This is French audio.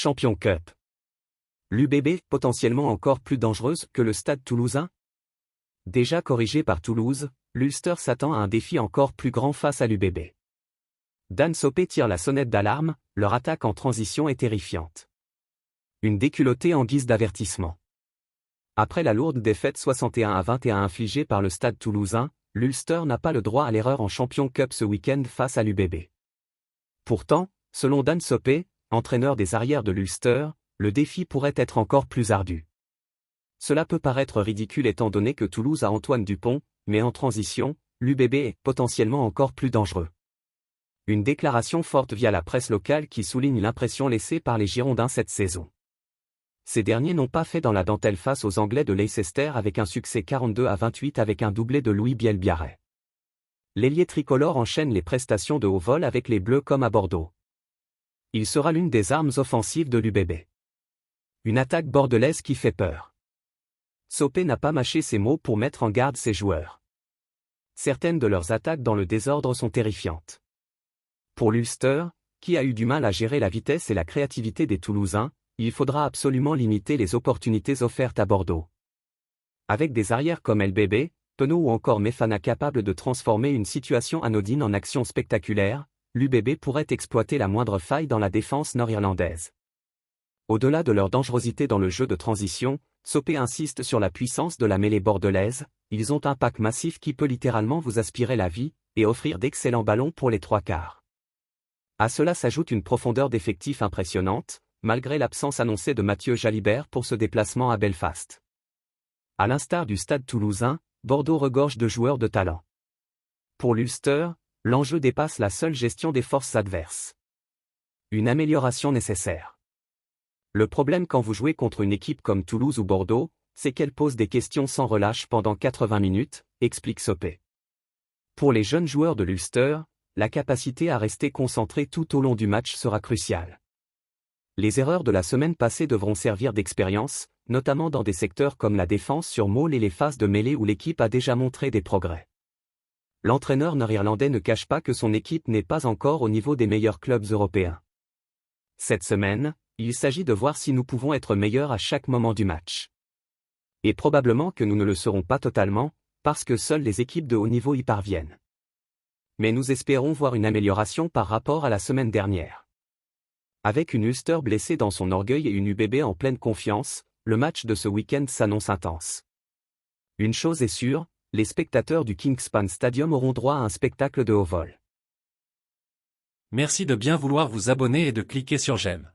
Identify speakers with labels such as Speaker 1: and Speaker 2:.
Speaker 1: Champions Cup. L'UBB, potentiellement encore plus dangereuse que le Stade Toulousain? Déjà corrigé par Toulouse, l'Ulster s'attend à un défi encore plus grand face à l'UBB. Dan Sopé tire la sonnette d'alarme, leur attaque en transition est terrifiante. Une déculottée en guise d'avertissement. Après la lourde défaite 61-21 infligée par le Stade Toulousain, l'Ulster n'a pas le droit à l'erreur en Champions Cup ce week-end face à l'UBB. Pourtant, selon Dan Sopé, entraîneur des arrières de l'Ulster, le défi pourrait être encore plus ardu. Cela peut paraître ridicule étant donné que Toulouse a Antoine Dupont, mais en transition, l'UBB est potentiellement encore plus dangereux. Une déclaration forte via la presse locale qui souligne l'impression laissée par les Girondins cette saison. Ces derniers n'ont pas fait dans la dentelle face aux Anglais de Leicester avec un succès 42-28 avec un doublé de Louis Bielbiarré. L'ailier tricolore enchaîne les prestations de haut vol avec les Bleus comme à Bordeaux. Il sera l'une des armes offensives de l'UBB. Une attaque bordelaise qui fait peur. Sopé n'a pas mâché ses mots pour mettre en garde ses joueurs. Certaines de leurs attaques dans le désordre sont terrifiantes. Pour l'Ulster, qui a eu du mal à gérer la vitesse et la créativité des Toulousains, il faudra absolument limiter les opportunités offertes à Bordeaux. Avec des arrières comme LBB, Penaud ou encore Mefana capables de transformer une situation anodine en action spectaculaire, l'UBB pourrait exploiter la moindre faille dans la défense nord-irlandaise. Au-delà de leur dangerosité dans le jeu de transition, Sopé insiste sur la puissance de la mêlée bordelaise, ils ont un pack massif qui peut littéralement vous aspirer la vie, et offrir d'excellents ballons pour les trois quarts. À cela s'ajoute une profondeur d'effectifs impressionnante, malgré l'absence annoncée de Mathieu Jalibert pour ce déplacement à Belfast. À l'instar du Stade Toulousain, Bordeaux regorge de joueurs de talent. Pour l'Ulster, l'enjeu dépasse la seule gestion des forces adverses. Une amélioration nécessaire. Le problème quand vous jouez contre une équipe comme Toulouse ou Bordeaux, c'est qu'elle pose des questions sans relâche pendant 80 minutes, explique Sopé. Pour les jeunes joueurs de l'Ulster, la capacité à rester concentré tout au long du match sera cruciale. Les erreurs de la semaine passée devront servir d'expérience, notamment dans des secteurs comme la défense sur Maul et les phases de mêlée où l'équipe a déjà montré des progrès. L'entraîneur nord-irlandais ne cache pas que son équipe n'est pas encore au niveau des meilleurs clubs européens. Cette semaine, il s'agit de voir si nous pouvons être meilleurs à chaque moment du match. Et probablement que nous ne le serons pas totalement, parce que seules les équipes de haut niveau y parviennent. Mais nous espérons voir une amélioration par rapport à la semaine dernière. Avec une Ulster blessée dans son orgueil et une UBB en pleine confiance, le match de ce week-end s'annonce intense. Une chose est sûre, les spectateurs du Kingspan Stadium auront droit à un spectacle de haut vol.
Speaker 2: Merci de bien vouloir vous abonner et de cliquer sur j'aime.